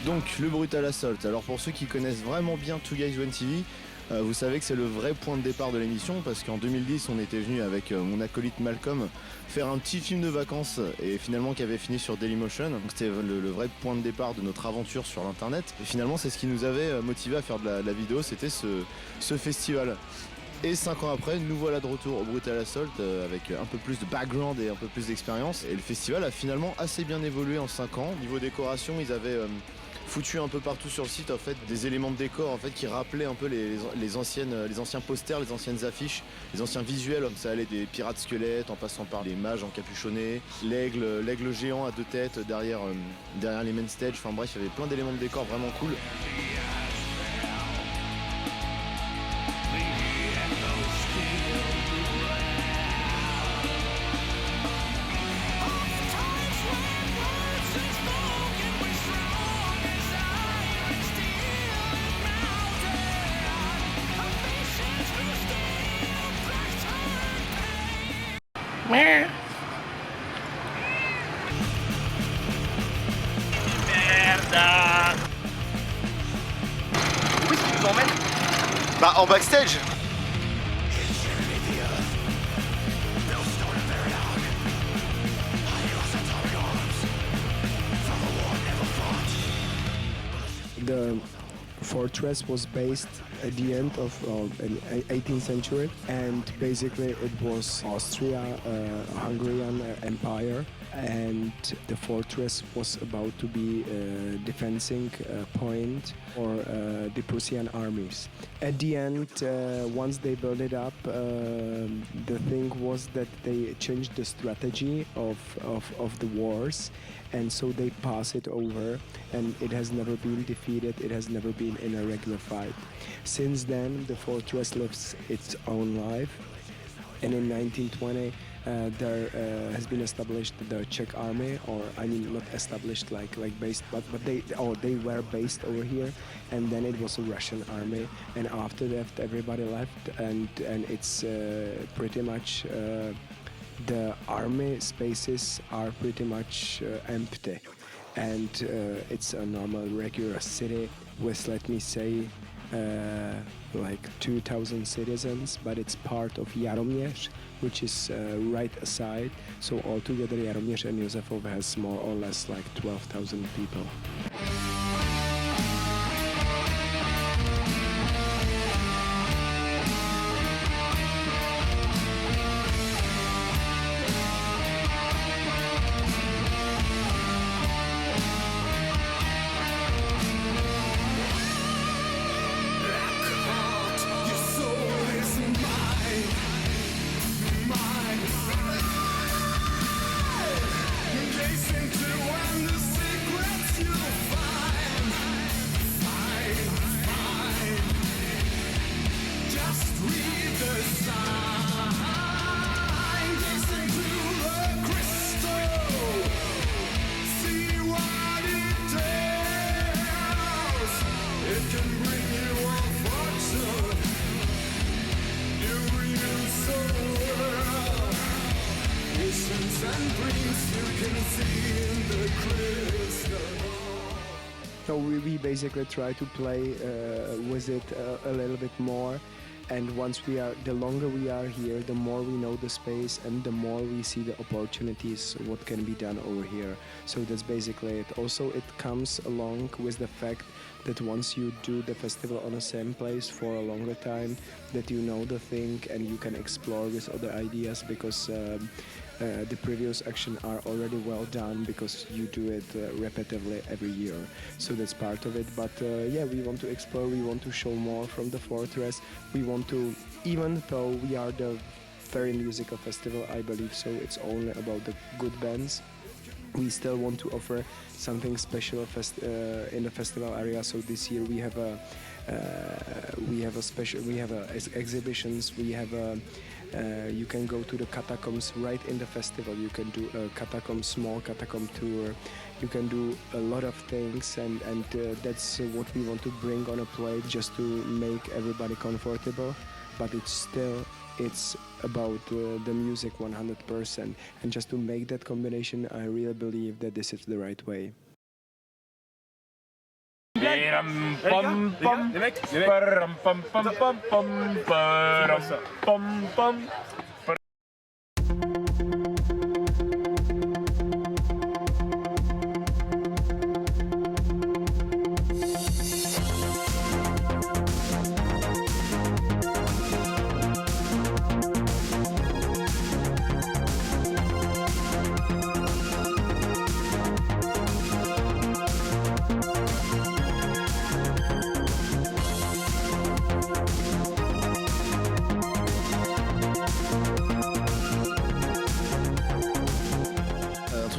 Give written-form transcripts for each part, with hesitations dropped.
Donc le Brutal Assault, alors pour ceux qui connaissent vraiment bien Two Guys One TV, vous savez que c'est le vrai point de départ de l'émission parce qu'en 2010 on était venu avec mon acolyte Malcolm faire un petit film de vacances et finalement qui avait fini sur Dailymotion. Donc c'était le vrai point de départ de notre aventure sur l'internet et finalement c'est ce qui nous avait motivé à faire de la vidéo, c'était ce festival. Et 5 ans après, nous voilà de retour au Brutal Assault avec un peu plus de background et un peu plus d'expérience. Et le festival a finalement assez bien évolué en 5 ans. Niveau décoration, ils avaient foutu un peu partout sur le site en fait des éléments de décor en fait qui rappelaient un peu les anciens posters, les anciennes affiches, les anciens visuels. Ça allait des pirates squelettes en passant par les mages encapuchonnés, l'aigle géant à deux têtes derrière les main stage. Enfin bref, il y avait plein d'éléments de décor vraiment cool. Merda. Où est-ce qu'ils nous emmènent? Bah en backstage. The fortress was based at the end of the 18th century, and basically it was Austria-Hungarian Empire, and the fortress was about to be a defending point for the Prussian armies. At the end, once they built it up, the thing was that they changed the strategy of the wars, and so they pass it over, and it has never been defeated, it has never been in a regular fight. Since then, the fortress lives its own life, and in 1920 there has been established the Czech army, or I mean not established like based, but they were based over here, and then it was a Russian army, and after that everybody left, and it's pretty much the army spaces are pretty much empty, and it's a normal regular city with, let me say, like 2,000 citizens, but it's part of Jaromír, which is right aside. So altogether Jaromír and Josefov has more or less like 12,000 people. So we basically try to play with it a little bit more, and the longer we are here, the more we know the space and the more we see the opportunities, what can be done over here. So that's basically it. Also, it comes along with the fact that once you do the festival on the same place for a longer time, that you know the thing and you can explore with other ideas, because the previous action are already well done because you do it repetitively every year. So that's part of it. But yeah, we want to explore, we want to show more from the fortress. We want to, even though we are the very musical festival, I believe so, it's only about the good bands. We still want to offer something special in the festival area. So this year we have exhibitions. We have you can go to the catacombs right in the festival. You can do a small catacomb tour. You can do a lot of things, and that's what we want to bring on a plate, just to make everybody comfortable. But it's about the music 100%, and just to make that combination, I really believe that this is the right way. Biram, pom, pom. Les mecs, Param, pom, pom, pom, pom, param, pom, pom.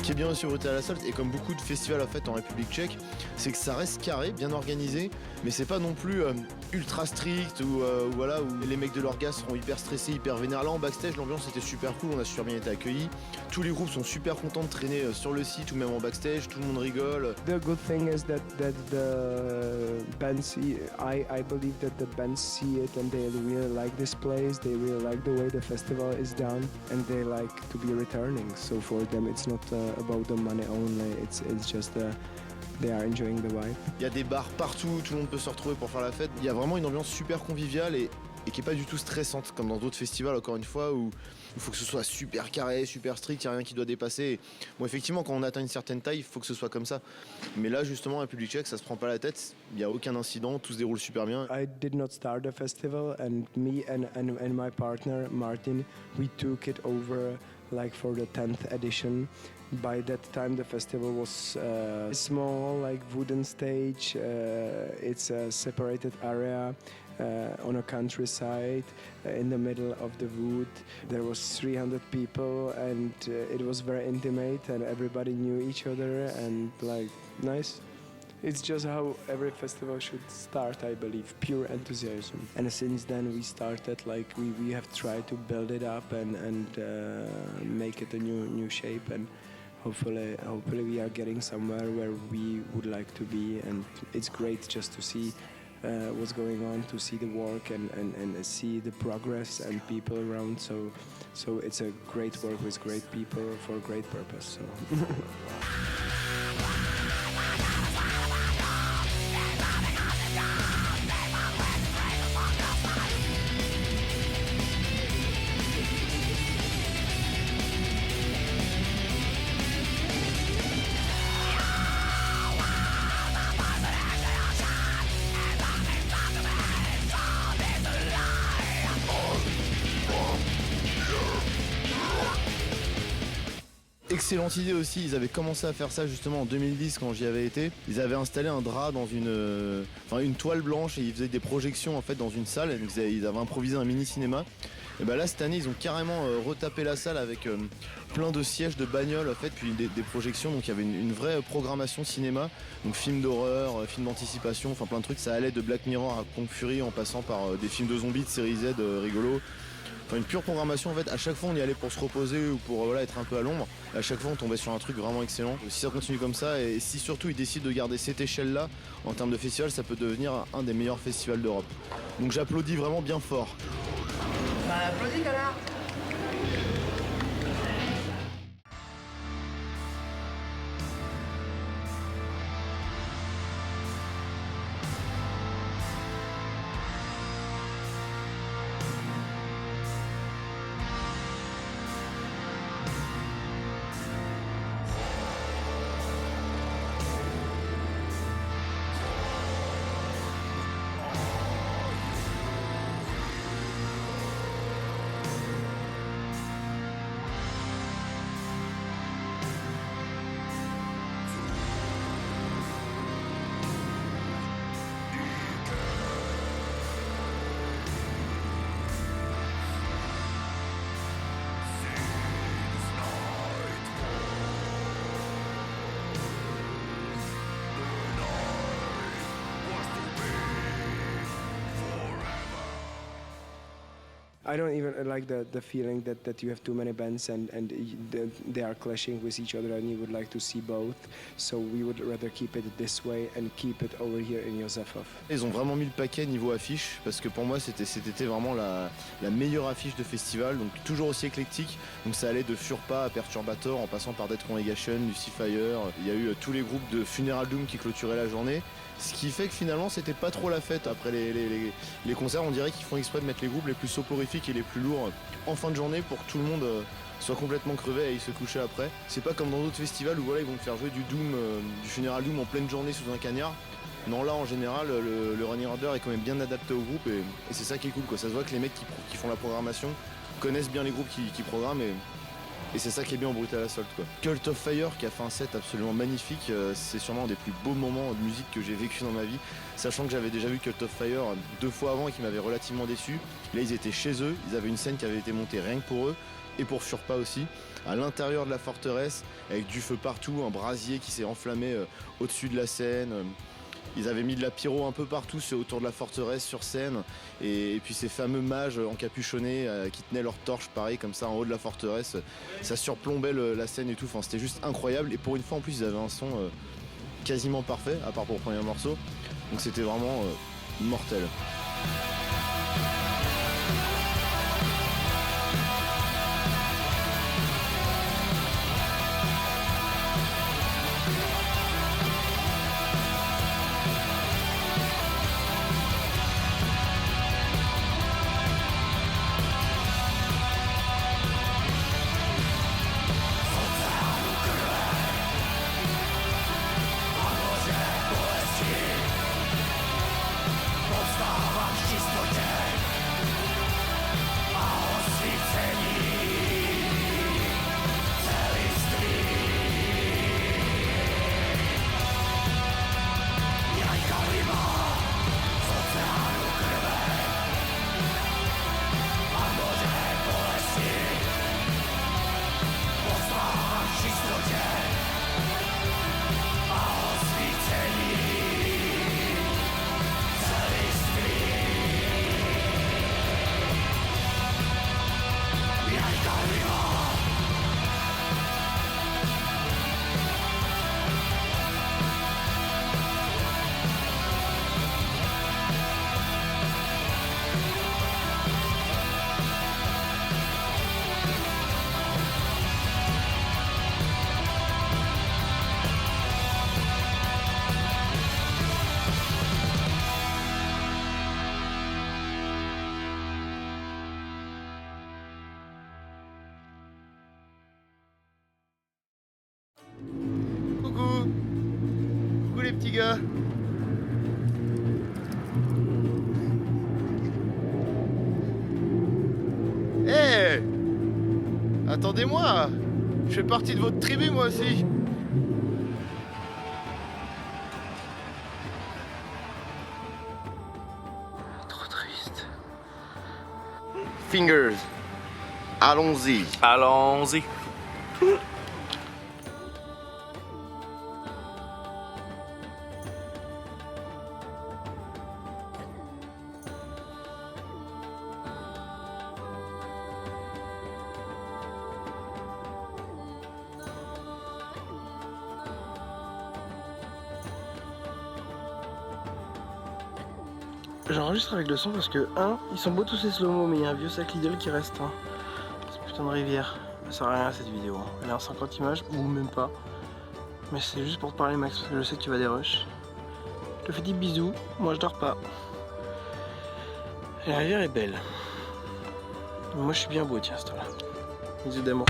Qui est bien aussi au Brutal Assault, et comme beaucoup de festivals en fait en République tchèque, c'est que ça reste carré, bien organisé, mais c'est pas non plus ultra strict ou voilà, où les mecs de l'orgas seront hyper stressés, hyper vénères. Là en backstage, l'ambiance était super cool, on a super bien été accueillis. Tous les groupes sont super contents de traîner sur le site ou même en backstage, tout le monde rigole. The good thing is that the bands see, I believe that the bands see it and they really like this place, they really like the way the festival is done and they like to be returning. So for them it's not about the money only, it's just they are enjoying the vibe. Il y a des bars partout, tout le monde peut se retrouver pour faire la fête. Il y a vraiment une ambiance super conviviale et qui est pas du tout stressante comme dans d'autres festivals, encore une fois, où il faut que ce soit super carré, super strict, il n'y a rien qui doit dépasser. Bon, effectivement, quand on atteint une certaine taille, il faut que ce soit comme ça. Mais là, justement, en République tchèque, ça se prend pas la tête, il n'y a aucun incident, tout se déroule super bien. I did not start the festival and me and my partner Martin, we took it over like for the 10th edition. By that time the festival was small, like wooden stage, it's a separated area on a countryside in the middle of the wood. There was 300 people and it was very intimate and everybody knew each other and like nice. It's just how every festival should start, I believe, pure enthusiasm. And since then we started, like we have tried to build it up and make it a new shape, and hopefully we are getting somewhere where we would like to be. And it's great just to see what's going on, to see the work and see the progress and people around. So it's a great work with great people for a great purpose. So. Excellente idée aussi, ils avaient commencé à faire ça justement en 2010 quand j'y avais été. Ils avaient installé un drap dans une toile blanche et ils faisaient des projections en fait dans une salle. Donc ils avaient improvisé un mini cinéma. Et ben là cette année ils ont carrément retapé la salle avec plein de sièges de bagnoles en fait, puis des projections. Donc il y avait une vraie programmation cinéma, donc films d'horreur, films d'anticipation, enfin plein de trucs. Ça allait de Black Mirror à Kung Fury en passant par des films de zombies de série Z rigolos. Enfin une pure programmation en fait, à chaque fois on y allait pour se reposer ou pour voilà, être un peu à l'ombre. À chaque fois on tombait sur un truc vraiment excellent. Si ça continue comme ça et si surtout ils décident de garder cette échelle là en termes de festival, ça peut devenir un des meilleurs festivals d'Europe. Donc j'applaudis vraiment bien fort. Bah, applaudis, connard. I don't even like the feeling that you have too many bands and they are clashing with each other and you would like to see both. So we would rather keep it this way and keep it over here in Józefov. Ils ont vraiment mis le paquet niveau affiche parce que pour moi c'était vraiment la meilleure affiche de festival, donc toujours aussi éclectique. Donc ça allait de Furpa à Perturbator en passant par Death Congregation, Lucifer. Il y a eu tous les groupes de Funeral Doom qui clôturaient la journée. Ce qui fait que finalement c'était pas trop la fête après les concerts. On dirait qu'ils font exprès de mettre les groupes les plus soporifiques et les plus lourds en fin de journée pour que tout le monde soit complètement crevé et il se coucher après. C'est pas comme dans d'autres festivals où voilà, ils vont te faire jouer du Doom, du Funeral Doom en pleine journée sous un cagnard. Non, là en général le Running Order est quand même bien adapté au groupe et c'est ça qui est cool quoi. Ça se voit que les mecs qui font la programmation connaissent bien les groupes qui programment et c'est ça qui est bien au Brutal Assault quoi. Cult of Fire qui a fait un set absolument magnifique, c'est sûrement un des plus beaux moments de musique que j'ai vécu dans ma vie, sachant que j'avais déjà vu Cult of Fire 2 fois avant et qui m'avait relativement déçu. Là ils étaient chez eux, ils avaient une scène qui avait été montée rien que pour eux et pour Furpa aussi, à l'intérieur de la forteresse avec du feu partout, un brasier qui s'est enflammé au-dessus de la scène. Ils avaient mis de la pyro un peu partout autour de la forteresse sur scène et puis ces fameux mages encapuchonnés qui tenaient leurs torches pareil comme ça en haut de la forteresse, ça surplombait la scène et tout, enfin, c'était juste incroyable et pour une fois en plus ils avaient un son quasiment parfait à part pour le premier morceau, donc c'était vraiment mortel. Coucou les petits gars. Hey, attendez-moi, je fais partie de votre tribu moi aussi. Trop triste. Fingers, allons-y. Allons-y. J'enregistre avec le son parce que, ils sont beaux tous ces slow-mo, mais il y a un vieux sac Lidl qui reste. C'est putain de rivière. Ça sert à rien cette vidéo. Elle est en 50 images, ou même pas. Mais c'est juste pour te parler, Max, parce que je sais que tu vas des rushs. Je te fais des bisous, moi je dors pas. Et la rivière est belle. Moi je suis bien beau, tiens, ce là. Bisous d'amour.